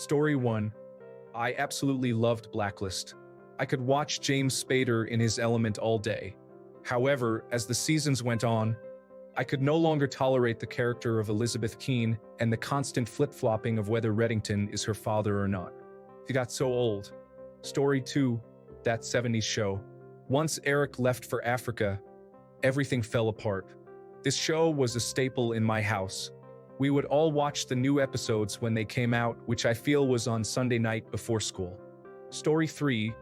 Story 1. I absolutely loved Blacklist. I could watch James Spader in his element all day. However, as the seasons went on, I could no longer tolerate the character of Elizabeth Keene and the constant flip-flopping of whether Reddington is her father or not. It got so old. Story 2. That 70s show. Once Eric left for Africa, everything fell apart. This show was a staple in my house. We would all watch the new episodes when they came out, which I feel was on Sunday night before school. Story 3.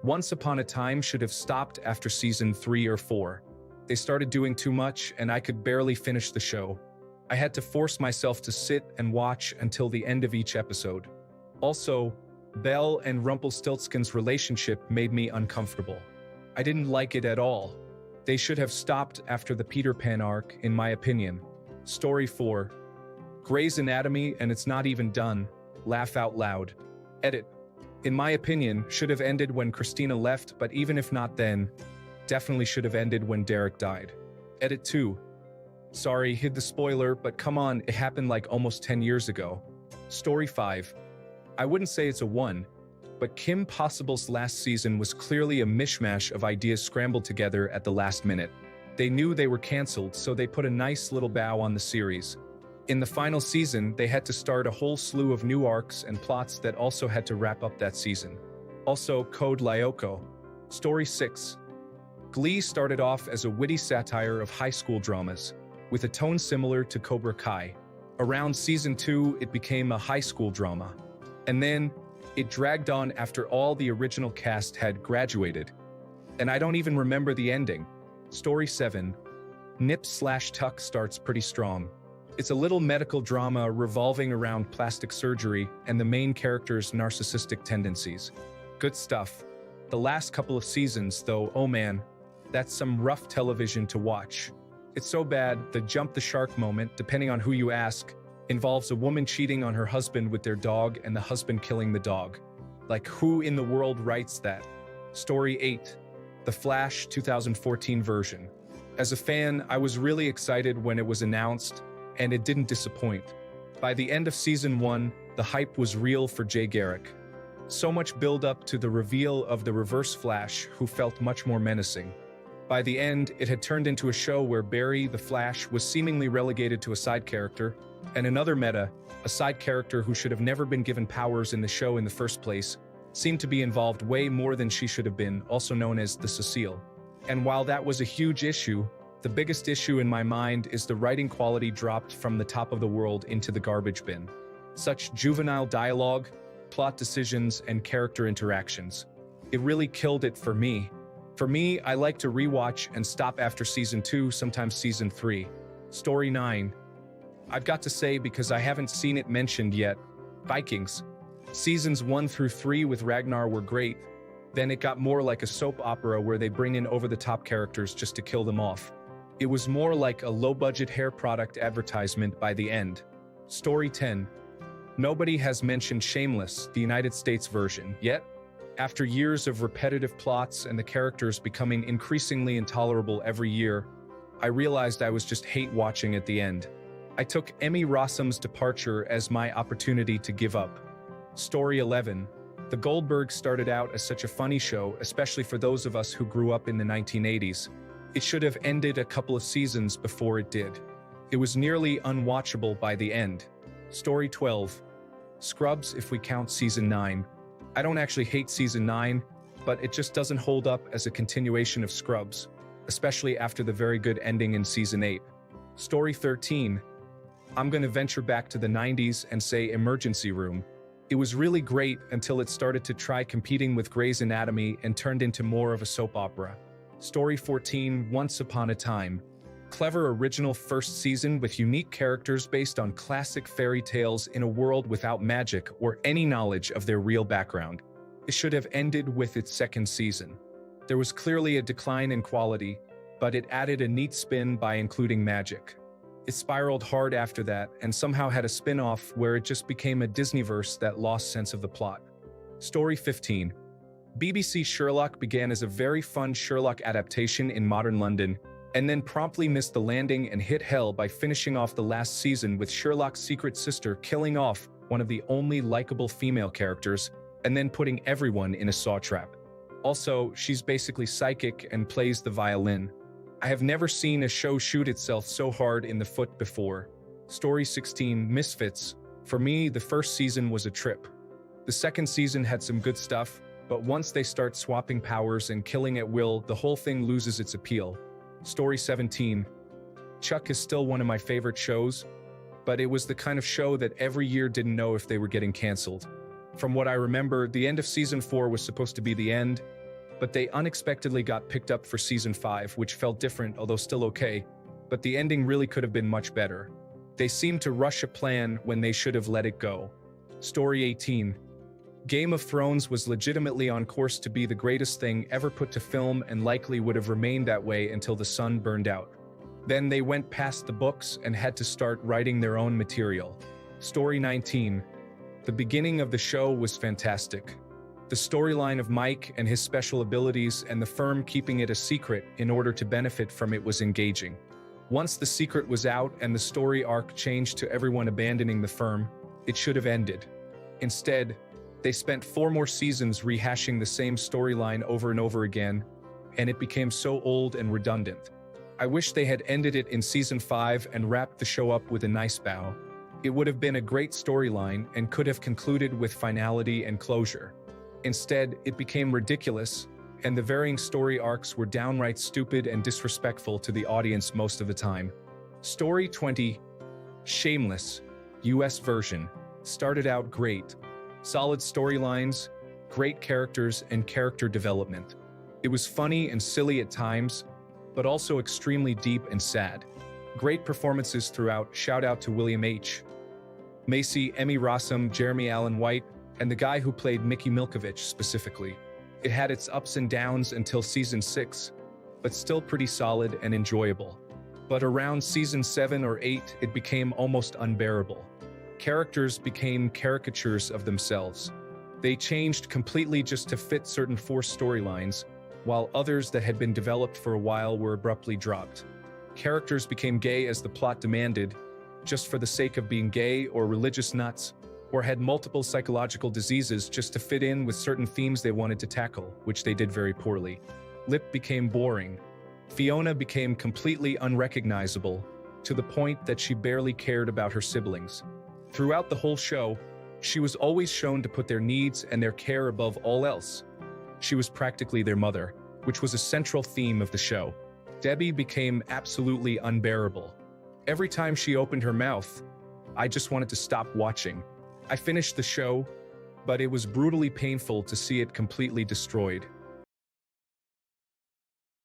Once Upon a Time should have stopped after season 3 or 4. They started doing too much and I could barely finish the show. I had to force myself to sit and watch until the end of each episode. Also, Belle and Rumpelstiltskin's relationship made me uncomfortable. I didn't like it at all. They should have stopped after the Peter Pan arc, in my opinion. Story 4. Grey's Anatomy and it's not even done. Laugh out loud. Edit. In my opinion, should have ended when Christina left, but even if not then, definitely should have ended when Derek died. Edit 2. Sorry, hid the spoiler, but come on, it happened like almost 10 years ago. Story 5. I wouldn't say it's a 1, but Kim Possible's last season was clearly a mishmash of ideas scrambled together at the last minute. They knew they were cancelled, so they put a nice little bow on the series. In the final season, they had to start a whole slew of new arcs and plots that also had to wrap up that season. Also, Code Lyoko. Story 6. Glee started off as a witty satire of high school dramas, with a tone similar to Cobra Kai. Around season 2, it became a high school drama. And then, it dragged on after all the original cast had graduated. And I don't even remember the ending. Story 7. Nip/Tuck starts pretty strong. It's a little medical drama revolving around plastic surgery and the main character's narcissistic tendencies. Good stuff. The last couple of seasons, though, oh man, that's some rough television to watch. It's so bad, the jump the shark moment, depending on who you ask, involves a woman cheating on her husband with their dog and the husband killing the dog. Like, who in the world writes that? Story 8. The Flash 2014 version. As a fan, I was really excited when it was announced, and it didn't disappoint. By the end of season 1, the hype was real for Jay Garrick. So much build-up to the reveal of the Reverse Flash, who felt much more menacing. By the end, it had turned into a show where Barry, the Flash, was seemingly relegated to a side character, and another meta, a side character who should have never been given powers in the show in the first place, seemed to be involved way more than she should have been, also known as the Cecile. And while that was a huge issue, the biggest issue in my mind is the writing quality dropped from the top of the world into the garbage bin. Such juvenile dialogue, plot decisions, and character interactions. It really killed it for me. For me, I like to rewatch and stop after season 2, sometimes season 3. Story 9. I've got to say, because I haven't seen it mentioned yet, Vikings. Seasons 1 through 3 with Ragnar were great. Then it got more like a soap opera where they bring in over-the-top characters just to kill them off. It was more like a low-budget hair product advertisement by the end. Story 10. Nobody has mentioned Shameless, the United States version, yet. After years of repetitive plots and the characters becoming increasingly intolerable every year, I realized I was just hate watching at the end. I took Emmy Rossum's departure as my opportunity to give up. Story 11. The Goldbergs started out as such a funny show, especially for those of us who grew up in the 1980s. It should have ended a couple of seasons before it did. It was nearly unwatchable by the end. Story 12. Scrubs, if we count season 9. I don't actually hate season 9, but it just doesn't hold up as a continuation of Scrubs, especially after the very good ending in season 8. Story 13. I'm going to venture back to the 90s and say Emergency Room. It was really great until it started to try competing with Grey's Anatomy and turned into more of a soap opera. Story 14, Once Upon a Time. Clever original first season with unique characters based on classic fairy tales in a world without magic or any knowledge of their real background. It should have ended with its second season. There was clearly a decline in quality, but it added a neat spin by including magic. It spiraled hard after that and somehow had a spin-off where it just became a Disneyverse that lost sense of the plot. Story 15. BBC Sherlock began as a very fun Sherlock adaptation in modern London, and then promptly missed the landing and hit hell by finishing off the last season with Sherlock's secret sister killing off one of the only likable female characters, and then putting everyone in a saw trap. Also, she's basically psychic and plays the violin. I have never seen a show shoot itself so hard in the foot before. Story 16, Misfits. For me, the first season was a trip. The second season had some good stuff, but once they start swapping powers and killing at will, the whole thing loses its appeal. Story 17. Chuck is still one of my favorite shows, but it was the kind of show that every year didn't know if they were getting canceled. From what I remember, the end of season 4 was supposed to be the end, but they unexpectedly got picked up for season 5, which felt different, although still okay, but the ending really could have been much better. They seemed to rush a plan when they should have let it go. Story 18. Game of Thrones was legitimately on course to be the greatest thing ever put to film and likely would have remained that way until the sun burned out. Then they went past the books and had to start writing their own material. Story 19. The beginning of the show was fantastic. The storyline of Mike and his special abilities and the firm keeping it a secret in order to benefit from it was engaging. Once the secret was out and the story arc changed to everyone abandoning the firm, it should have ended. Instead, they spent 4 more seasons rehashing the same storyline over and over again, and it became so old and redundant. I wish they had ended it in season 5 and wrapped the show up with a nice bow. It would have been a great storyline and could have concluded with finality and closure. Instead, it became ridiculous, and the varying story arcs were downright stupid and disrespectful to the audience most of the time. Story 20. Shameless, US version, started out great. Solid storylines, great characters, and character development. It was funny and silly at times, but also extremely deep and sad. Great performances throughout. Shout out to William H. Macy, Emmy Rossum, Jeremy Allen White, and the guy who played Mickey Milkovich specifically. It had its ups and downs until season 6, but still pretty solid and enjoyable. But around season 7 or 8, it became almost unbearable. Characters became caricatures of themselves. They changed completely just to fit certain forced storylines, while others that had been developed for a while were abruptly dropped. Characters became gay as the plot demanded, just for the sake of being gay or religious nuts, or had multiple psychological diseases just to fit in with certain themes they wanted to tackle, which they did very poorly. Lip became boring. Fiona became completely unrecognizable, to the point that she barely cared about her siblings. Throughout the whole show, she was always shown to put their needs and their care above all else. She was practically their mother, which was a central theme of the show. Debbie became absolutely unbearable. Every time she opened her mouth, I just wanted to stop watching. I finished the show, but it was brutally painful to see it completely destroyed.